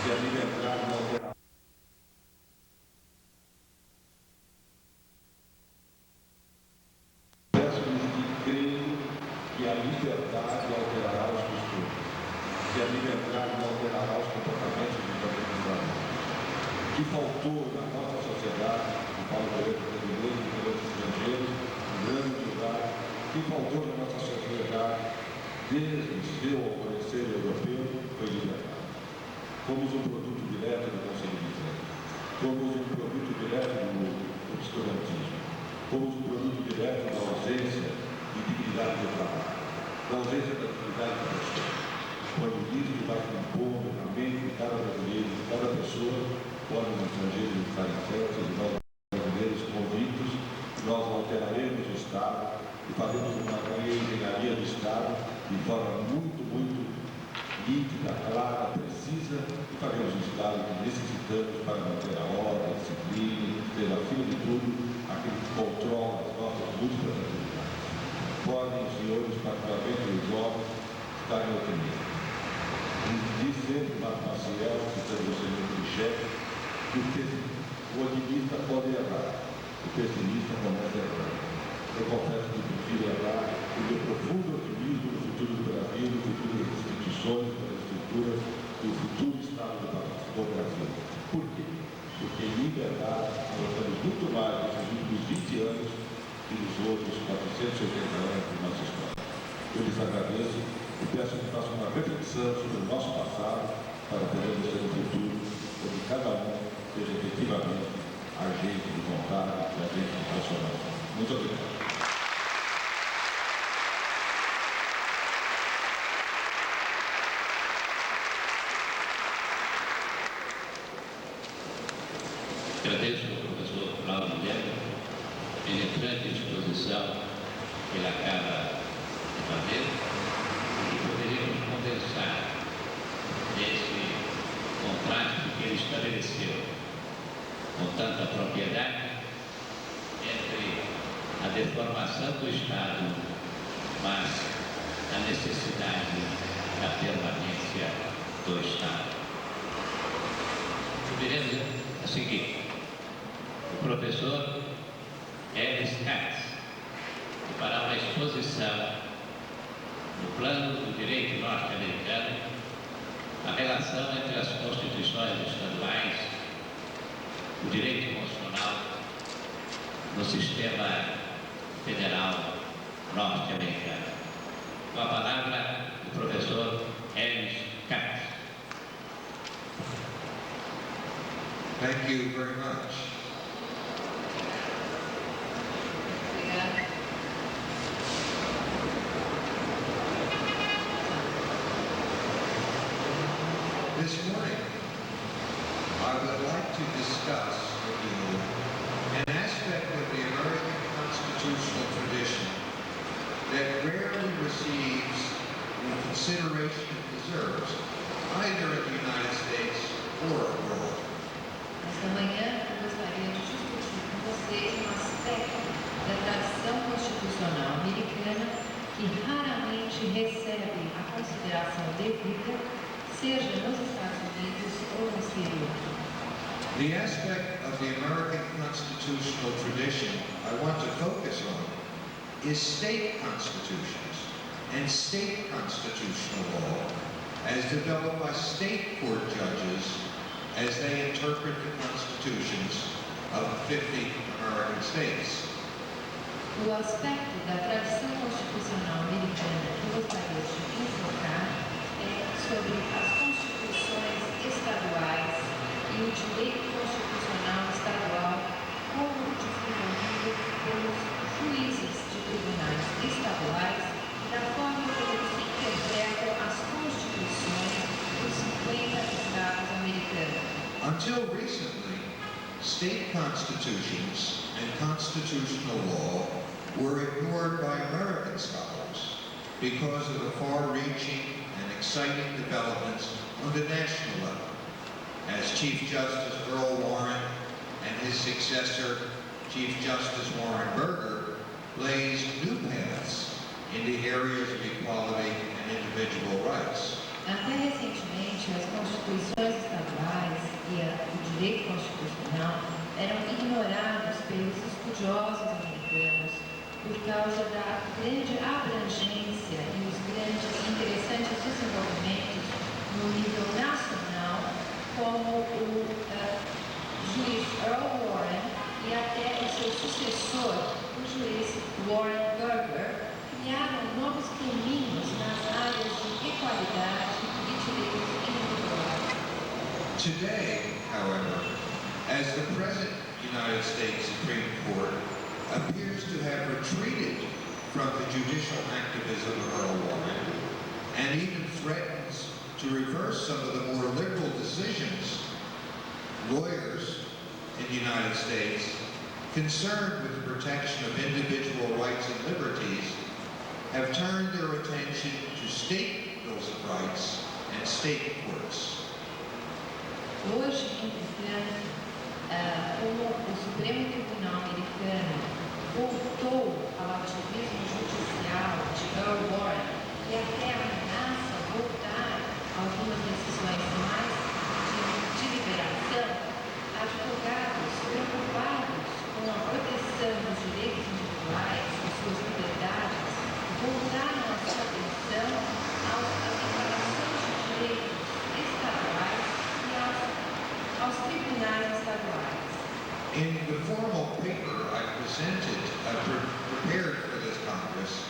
que a liberdade não terá. Peço-lhes que creiam que a liberdade alterará os costumes, que a liberdade não alterará os comportamentos dos organizados, que faltou na nossa sociedade, que fala direito brasileiro, direito estrangeiro, em grande lugar, que faltou na nossa sociedade desde seu alvorecer europeu, foi liberdade. Fomos um produto direto do consumismo, fomos um produto direto do obscurantismo, fomos um produto direto da ausência de dignidade do trabalho, da ausência da dignidade da pessoa. Quando isso vai compondo na mente de cada brasileiro, de cada pessoa, podem os estrangeiros estarem certos e nós brasileiros convictos, nós alteraremos o Estado e faremos uma engenharia do Estado de forma muito nítida, clara, precisa, e faremos o Estado que necessitamos para manter a ordem, a disciplina, ter, acima de tudo, aquele que controla as nossas múltiplas atividades. Podem os senhores, particularmente os jovens, estarem otimistas. Diz sempre Marco Maciel, citando o senhor Michel, que o otimista pode errar, o pessimista começa a errar. Eu confesso que prefiro errar o meu profundo otimismo no futuro do Brasil, no futuro das instituições, das estruturas, do futuro Estado do Brasil. Por quê? Porque em liberdade nós temos muito mais nesses últimos 20 anos que nos outros 480 anos de nossa história. Eu lhes agradeço e peço que façam uma reflexão sobre o nosso passado para podermos ter um futuro onde cada um seja efetivamente agente de vontade e agente de transformação. Muito obrigado. Agradeço ao professor Cláudio Guilherme penetrante exposição que ele acaba de fazer e poderíamos condensar nesse contraste que ele estabeleceu com tanta propriedade entre a deformação do Estado, mas a necessidade da permanência do Estado. Eu queria dizer o seguinte: o professor Ellis Katz fará uma exposição no plano do direito norte-americano, a relação entre as constituições estaduais, o direito constitucional no sistema federal norte-americano. Com a palavra do professor Ellis Katz. Thank you very much. This morning, I would like to discuss with you an aspect of the American constitutional tradition that rarely receives the consideration it deserves, either in the United States or abroad. Esta manhã, eu gostaria de discutir com vocês um aspecto da tradição constitucional americana que raramente recebe a consideração devida, seja nos Estados Unidos ou no exterior. The aspect of the American constitutional tradition I want to focus on is state constitutions and state constitutional law as developed by state court judges as they interpret the constitutions of 50 American states. O aspecto da tradição constitucional americana que eu gostaria de enfocar é sobre as constituições estaduais e o direito constitucional estadual como desenvolvido pelos juízes de tribunais estaduais e da forma como se interpretam as constituições dos 50 estados americanos. Until recently, state constitutions and constitutional law were ignored by American scholars because of the far-reaching and exciting developments on the national level, as Chief Justice Earl Warren and his successor, Chief Justice Warren Burger, blazed new paths in the areas of equality and individual rights. Até recentemente, as constituições estaduais estudiosos americanos, por causa da grande abrangência e os grandes e interessantes desenvolvimentos no nível nacional, como o juiz Earl Warren e até o seu sucessor, o juiz Warren Burger, criaram novos caminhos nas áreas de equalidade e direitos individuais. Today, however, as the present United States Supreme Court appears to have retreated from the judicial activism of Earl Warren and even threatens to reverse some of the more liberal decisions, lawyers in the United States, concerned with the protection of individual rights and liberties, have turned their attention to state bills of rights and state courts. Hoje, entretanto, como o Supremo Tribunal Americano voltou ao ativismo judicial de Earl Warren e até ameaça voltar a algumas decisões mais de liberação, advogados preocupados com a proteção dos direitos individuais e suas liberdades voltaram a sua atenção às declarações de direitos estaduais e aos tribunais estaduais. In the formal paper I prepared for this Congress,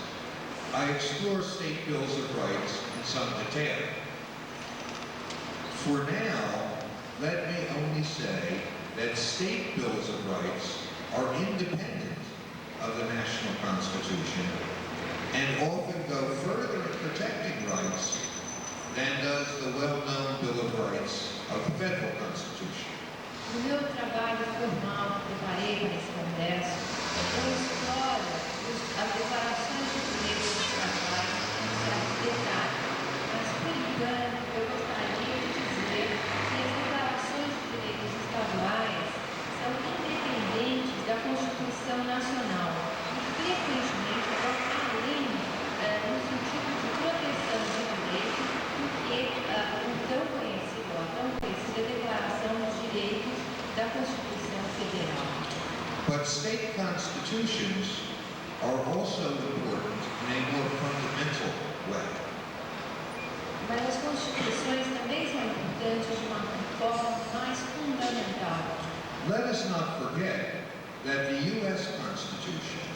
I explore state bills of rights in some detail. For now, let me only say that state bills of rights are independent of the national Constitution and often go further in protecting rights than does the well-known Bill of Rights of the federal Constitution. No meu trabalho formal que preparei para esse congresso, eu exploro as declarações de direitos estaduais em certo detalhe, mas por enquanto eu gostaria de dizer que as declarações de direitos estaduais são independentes da Constituição Nacional e frequentemente vão além no sentido de proteção de direitos do que a tão conhecida Declaração dos Direitos da Constituição Federal. But state constitutions are also important in a more fundamental way. Mas as constituições também são importantes de uma forma mais fundamental. Let us not forget that the U.S. Constitution,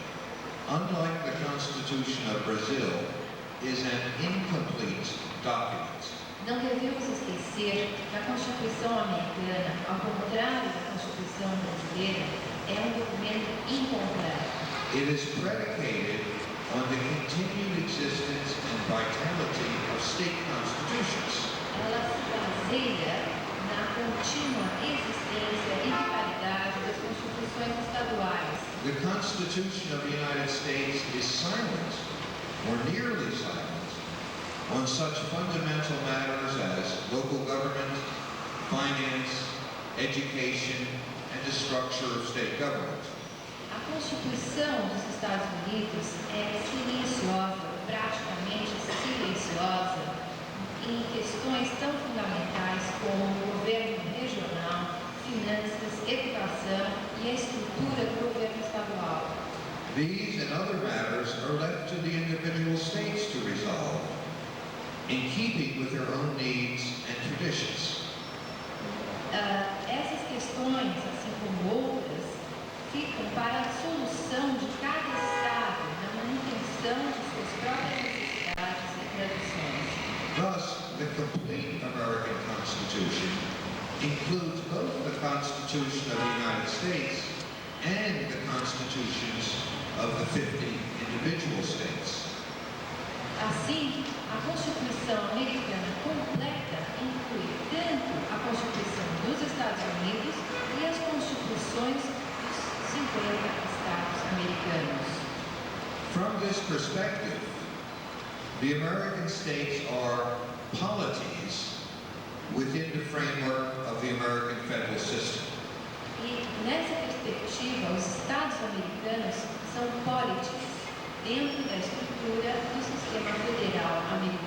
unlike the Constitution of Brazil, is an incomplete document. Não devemos esquecer que a Constituição americana, ao contrário da Constituição brasileira, é um documento incompleto. It is predicated on the continued existence and vitality of state constitutions. Ela se baseia na contínua existência e vitalidade das constituições estaduais. The Constitution of the United States is silent, or nearly silent, on such fundamental matters as local government, finance, education, and the structure of state government. A Constituição dos Estados Unidos é silenciosa, praticamente silenciosa, em questões tão fundamentais como o governo regional, finanças, educação e a estrutura do governo estadual. These and other matters are left to the individual states to resolve, in keeping with their own needs and traditions. Essas questões, assim como outras, ficam para a solução de cada estado na manutenção de suas próprias necessidades e tradições. Thus, the complete American Constitution includes both the Constitution of the United States and the constitutions of the 50 individual states. Assim, a Constituição americana completa inclui tanto a Constituição dos Estados Unidos e as constituições dos 50 estados americanos. From this perspective, the American states are polities within the framework of the American federal system. E nessa perspectiva, os estados americanos são polities dentro da estrutura do sistema federal americano.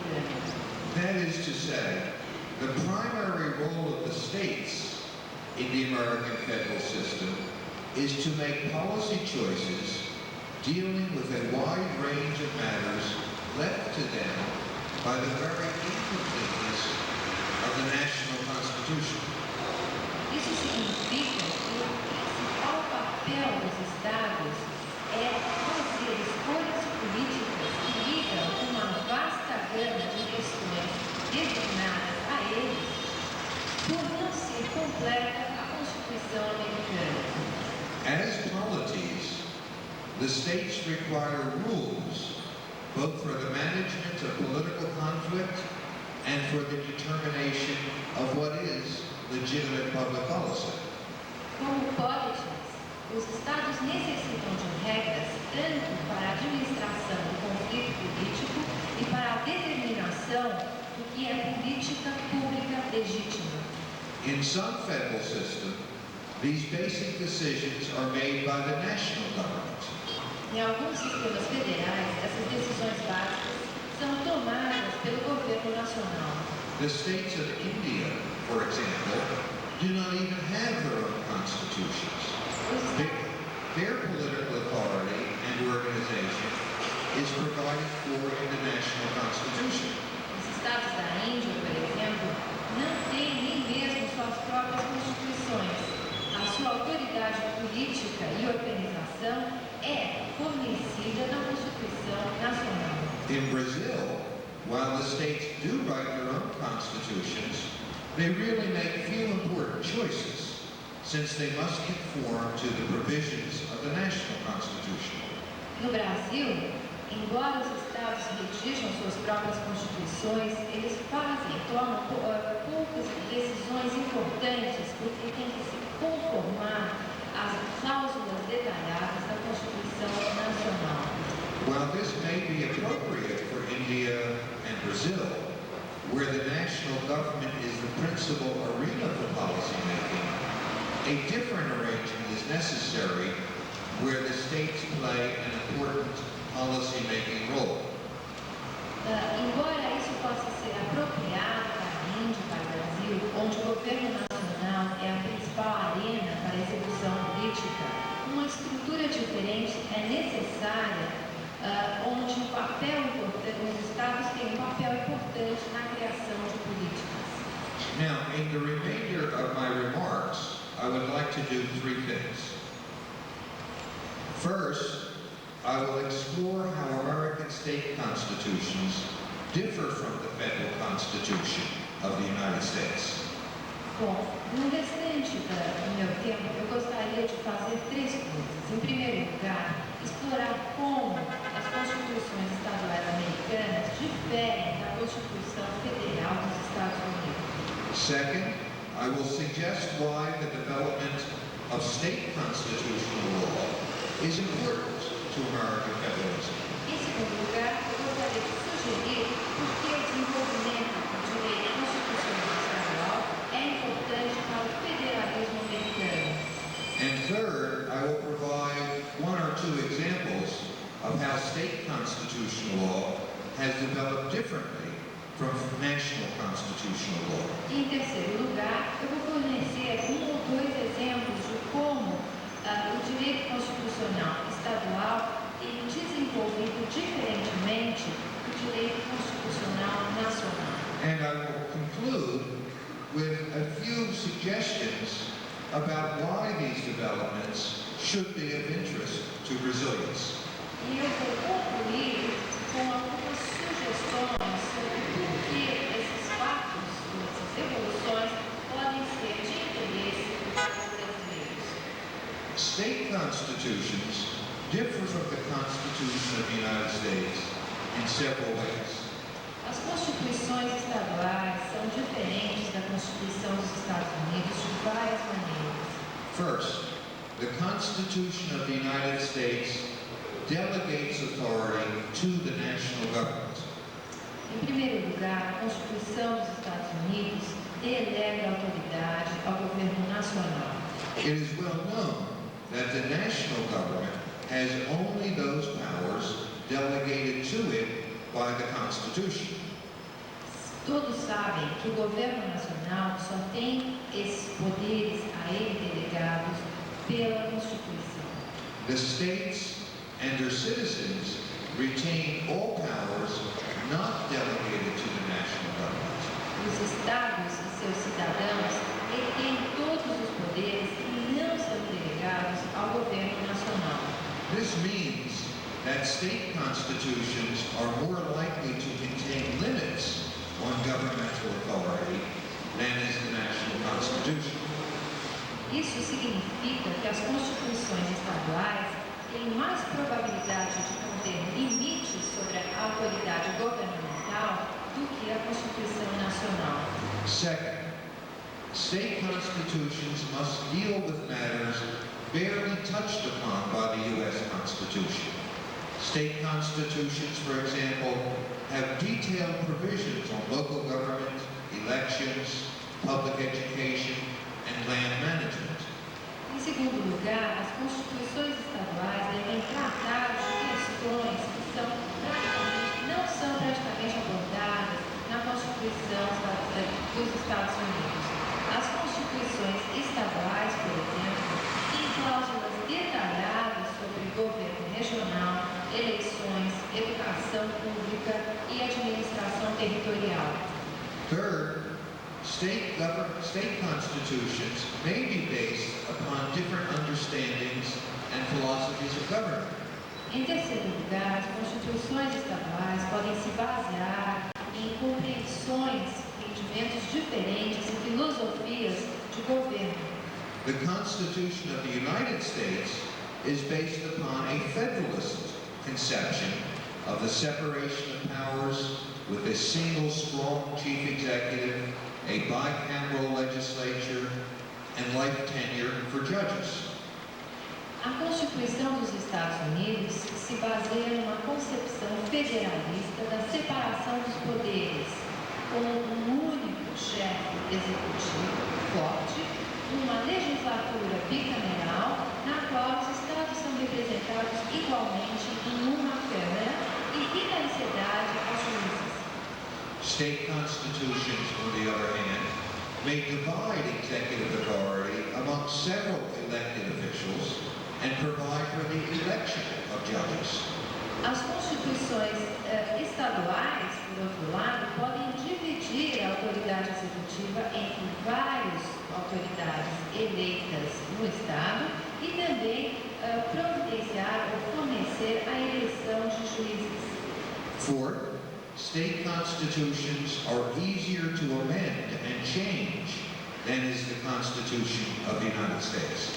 That is to say, the primary role of the states in the American federal system is to make policy choices dealing with a wide range of matters left to them by the very incompleteness of the national constitution. Isso significa que o principal papel dos Estados é fazer escolhas políticas que lidam com uma vasta gama de questões designadas a eles, por não ser completa a Constituição americana. As polities, the states require rules both for the management of political conflict and for the determination of what is legitimate public policy. Como policies, os Estados necessitam de regras tanto para a administração do conflito político e para a determinação do que é política pública legítima. In some federal systems, these basic decisions are made by the national government. Em alguns sistemas federais, essas decisões básicas são tomadas pelo governo nacional. The states of India, for example, do not even have their own constitutions. Their political authority and organization is provided for in the national constitution. Os estados da Índia, por exemplo, não têm nem mesmo suas próprias constituições. A sua autoridade política e organização é fornecida na Constituição Nacional. In Brazil, while the states do write their own constitutions, they really make few important choices, since they must conform to the provisions of the national constitution. No Brasil, embora os estados redigam suas próprias constituições, eles tomam poucas decisões importantes porque têm que se conformar às cláusulas detalhadas da Constituição Nacional. While this may be appropriate for India and Brazil, where the national government is the principal arena for policy making, a different arrangement is necessary where the states play an important policy-making role. Embora isso possa ser apropriado para a Índia e para o Brasil, onde o governo nacional é a principal arena para a execução política, uma estrutura diferente é necessária, onde o papel importante, os estados têm um papel importante na criação de políticas. Now, in the remainder of my remarks, I would like to do three things. First, I will explore how American state constitutions differ from the federal Constitution of the United States. Bom, no restante do meu tempo, eu gostaria de fazer três coisas. Em primeiro lugar, explorar como as constituições estaduais americanas diferem da Constituição Federal dos Estados Unidos. Second, I will suggest why the development of state constitutional law is important to American federalism. Em segundo lugar, eu gostaria de sugerir por que o desenvolvimento do direito constitucional estadual é importante para o federalismo americano. And third, I will provide one or two examples of how state constitutional law has developed differently from national constitutional law. E em terceiro lugar, eu vou fornecer ou dois exemplos de como o direito constitucional estadual tem desenvolvido diferentemente do direito constitucional nacional. And I will conclude with a few suggestions about why these developments should be of interest to Brazilians. E eu vou concluir com algumas sugestões sobre por que esses fatos, essas evoluções, podem ser de interesse para os brasileiros. State constitutions differ from the Constitution of the United States in several ways. As constituições estaduais são diferentes da Constituição dos Estados Unidos de várias maneiras. First, the Constitution of the United States delegates authority to the national government. Em primeiro lugar, a Constituição dos Estados Unidos delega a autoridade ao governo nacional. It is well known that the national government has only those powers delegated to it by the Constitution. Todos sabem que o governo nacional só tem esses poderes a ele delegados pela Constituição. The states and their citizens retain all powers not delegated to the national government. Os estados e seus cidadãos detêm todos os poderes que não são delegados ao governo nacional. This means that state constitutions are more likely to contain limits on governmental authority than is the national constitution. Isso significa que as constituições estaduais têm mais probabilidade de conter limites sobre a autoridade governamental do que a Constituição Nacional. Second, state constitutions must deal with matters barely touched upon by the U.S. Constitution. State constitutions, for example, have detailed provisions on local government, elections, public education, and land management. Em segundo lugar, as constituições estaduais devem tratar de questões que não são praticamente abordadas na Constituição dos Estados Unidos. As constituições estaduais, por exemplo, têm cláusulas detalhadas sobre governo regional, eleições, educação pública e administração territorial. Third, state constitutions may be based upon different understandings and philosophies of government. Em terceiro lugar, as constituições estaduais podem se basear em compreensões, entendimentos diferentes e filosofias de governo. The Constitution of the United States is based upon a federalist conception of the separation of powers with a single strong chief executive, a bicameral legislature, and life tenure for judges. A Constituição dos Estados Unidos se baseia numa concepção federalista da separação dos poderes, com um único chefe executivo forte, uma legislatura bicameral, na qual os estados são representados igualmente em uma Câmara e finalicidade aos juízes. State constitutions, on the other hand, may divide executive authority among several elected officials and provide for the election of judges. As constituições estaduais, por outro lado, podem dividir a autoridade executiva entre várias autoridades eleitas no Estado e também providenciar ou fornecer a eleição de juízes. Fourth, state constitutions are easier to amend and change than is the Constitution of the United States.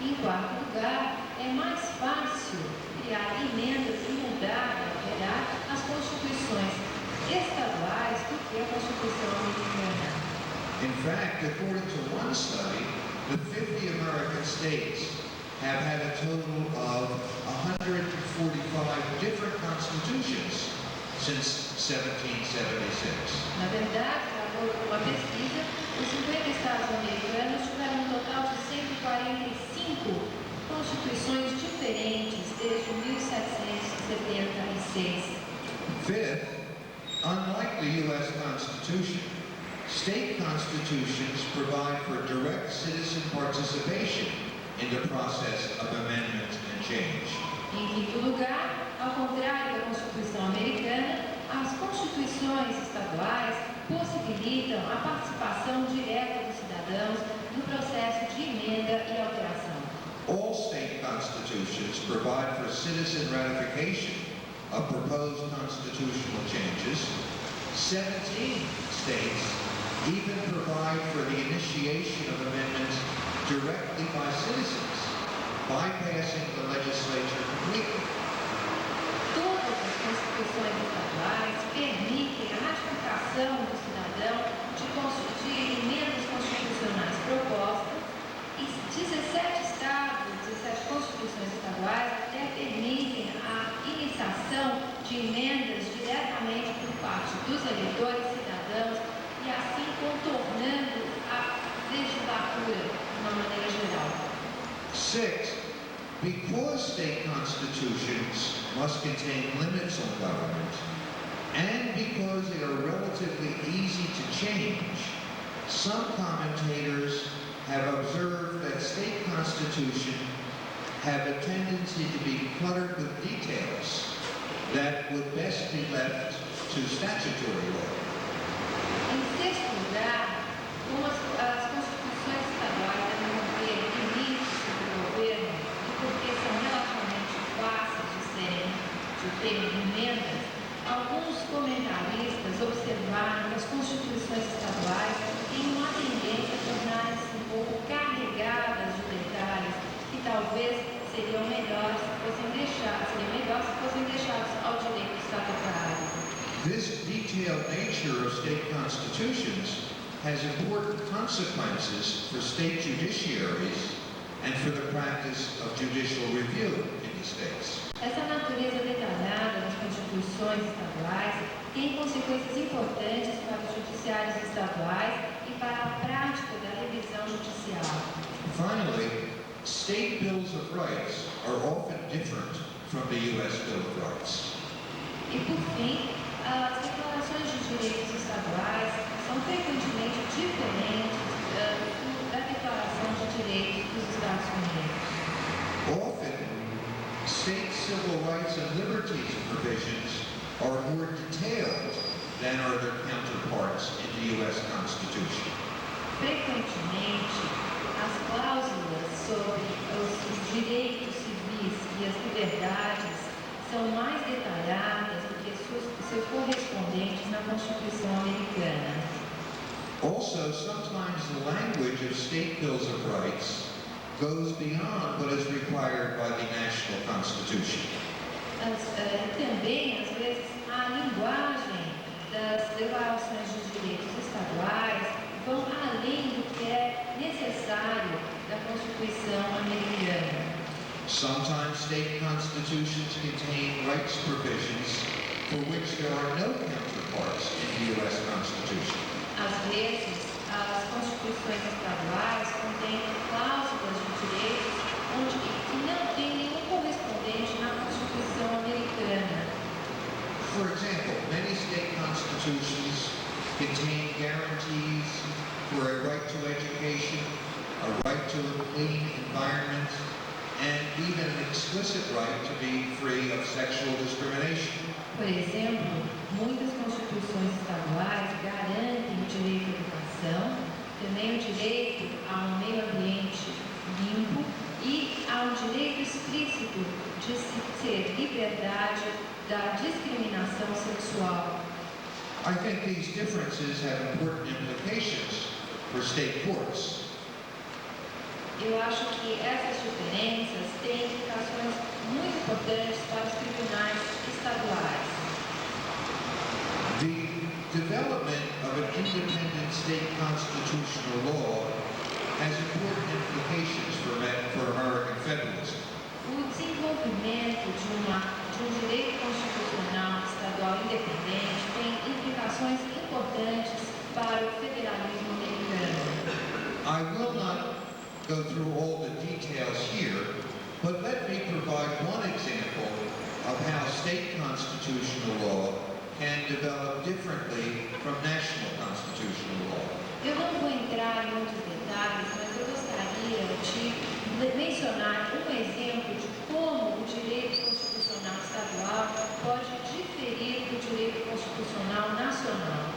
Em quarto lugar, é mais fácil criar emendas e mudar e alterar as constituições estaduais do que a Constituição americana. In fact, according to one study, the 50 American states have had a total of 145 different constitutions since 1776. Na verdade, de acordo com uma pesquisa, os 50 estados americanos tiveram um total de 145 constituições diferentes desde 1776. Fifth, unlike the U.S. Constitution, state constitutions provide for direct citizen participation in the process of amendment and change. Em quinto lugar, ao contrário da Constituição americana, as constituições estaduais possibilitam a participação direta dos cidadãos no processo de emenda e alteração. All state constitutions provide for citizen ratification of proposed constitutional changes. 17 states even provide for the initiation of amendments directly by citizens, bypassing the legislature completely. Todas as constituições estaduais permitem a ratificação do cidadão de emendas constitucionais propostas e 17 estados, 17 constituições estaduais até permitem a iniciação de emendas diretamente por parte dos eleitores cidadãos e assim contornando a legislatura de uma maneira geral. Sixth, because state constitutions must contain limits on government, and because they are relatively easy to change, some commentators have observed that state constitutions have a tendency to be cluttered with details that would best be left to statutory law. Em sexto lugar, como as constituições estaduais devem conter limites sobre o governo e porque são relativamente fáceis de terem emendas, alguns comentaristas observaram que as constituições estaduais têm uma tendência a tornarem-se um pouco carregadas de detalhes que talvez seriam melhores se fossem deixados ao direito estatutário. This detailed nature of state constitutions has important consequences for state judiciaries and for the practice of judicial review in the states. Essa natureza detalhada das constituições estaduais tem consequências importantes para os judiciários estaduais e para a prática da revisão judicial. Finally, state bills of rights are often different from the U.S. Bill of Rights. E por fim, as declarações de direitos estaduais são frequentemente diferentes da Declaração de Direitos dos Estados Unidos. Often, state civil rights and liberties provisions are more detailed than are their counterparts in the U.S. Constitution. Frequentemente, as cláusulas sobre os direitos civis e as liberdades são mais detalhadas do que seus correspondentes na Constituição americana. Also, sometimes the language of state bills of rights goes beyond what is required by the national constitution. Também, às vezes, a linguagem das declarações de direitos estaduais vão além do que é necessário da Constituição americana. Sometimes state constitutions contain rights provisions for which there are no counterparts in the U.S. Constitution. Às vezes, as constituições estaduais contêm cláusulas de direitos que não têm nenhum correspondente na Constituição americana. For example, many state constitutions contain guarantees for a right to education, a right to a clean environment, and even an explicit right to be free of sexual discrimination. Por exemplo, muitas constituições estaduais garantem o direito à educação, também o direito a um meio ambiente limpo e a um direito explícito de se ter liberdade da discriminação sexual. I think these differences have important implications for state courts. Eu acho que essas diferenças têm implicações muito importantes para os tribunais estaduais. The development of an independent state constitutional law has important implications for American federalism. O desenvolvimento de um direito constitucional estadual independente tem implicações importantes para o federalismo americano. I will not go through all the details here, but let me provide one example of how state constitutional law can develop differently from national constitutional law. Eu não vou entrar em muitos detalhes, mas eu gostaria de mencionar um exemplo de como o direito constitucional estadual pode diferir do direito constitucional nacional.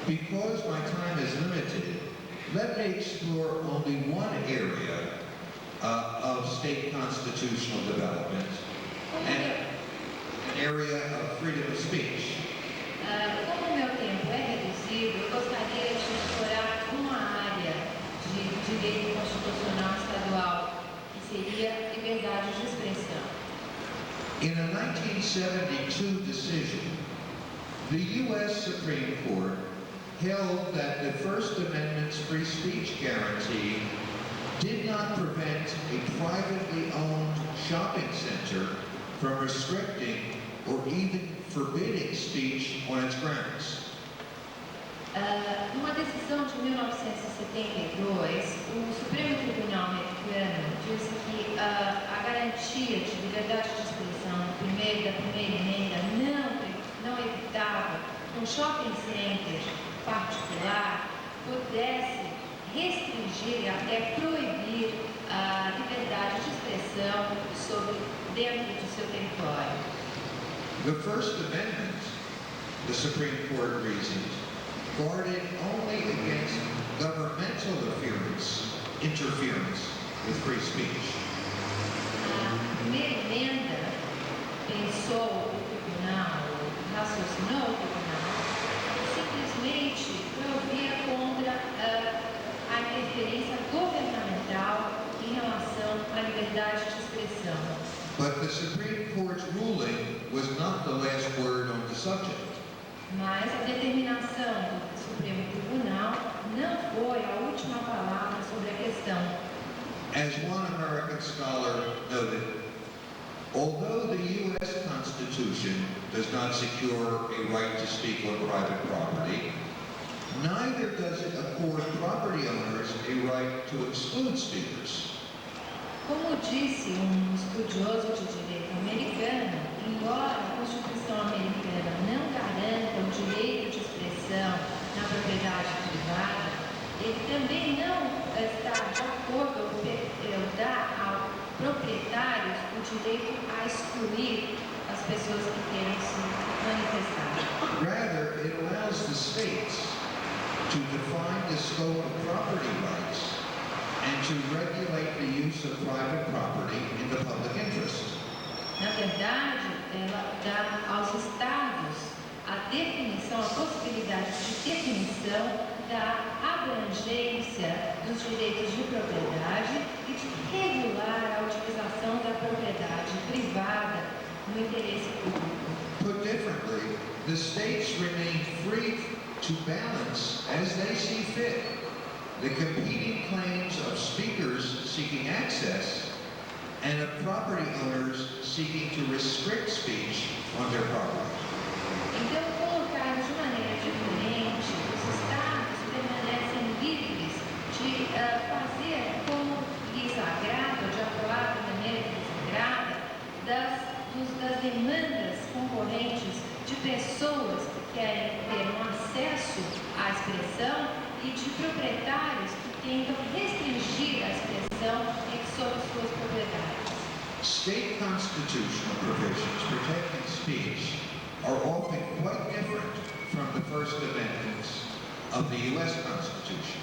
Because my time is limited, let me explore only one area of state constitutional development, an area of freedom of speech. Como o meu tempo é reduzido, eu gostaria de explorar uma área de direito constitucional estadual, que seria liberdade de expressão. In a 1972 decision, the U.S. Supreme Court held that the First Amendment's free speech guarantee did not prevent a privately owned shopping center from restricting or even forbidding speech on its grounds. Numa decisão de 1972, o Supremo Tribunal americano disse que a garantia de liberdade de expressão da primeira emenda não evitava que um shopping center particular pudesse restringir restringir e até proibir a liberdade de expressão dentro do seu território. The First Amendment, the Supreme Court reasoned, guarded only against governmental interference with free speech. A primeira emenda pensou o tribunal, raciocinou o tribunal, simplesmente provia contra a interferência governamental em relação à liberdade de expressão. But the Supreme Court's ruling was not the last word on the subject. Mas a determinação do Supremo Tribunal não foi a última palavra sobre a questão. As one American scholar noted, although the U.S. Constitution does not secure a right to speak on private property, neither does it accord property owners a right to exclude speakers. Como disse estudioso de direito americano, embora a Constituição americana não garanta o direito de expressão na propriedade privada, ele também não está de acordo em dar aos proprietários o direito a excluir as pessoas que querem se manifestar. Rather, it allows the states to define the scope of property rights and to regulate the use of private property in the public interest. Na verdade, ela dá aos estados a definição, a possibilidade de definição da abrangência dos direitos de propriedade e de regular a utilização da propriedade privada no interesse público. Put differently, the states remain free to balance as they see fit the competing claims of speakers seeking access and of property owners seeking to restrict speech on their property. Então, colocados de maneira diferente, os estados permanecem livres de fazer como lhes agrada, de atuar da maneira que lhes agrada, das demandas concorrentes de pessoas que querem ter um acesso à expressão e de proprietários que tentam restringir a expressão sobre suas propriedades. State constitutional provisions protecting speech are often quite different from the First Amendments of the U.S. Constitution.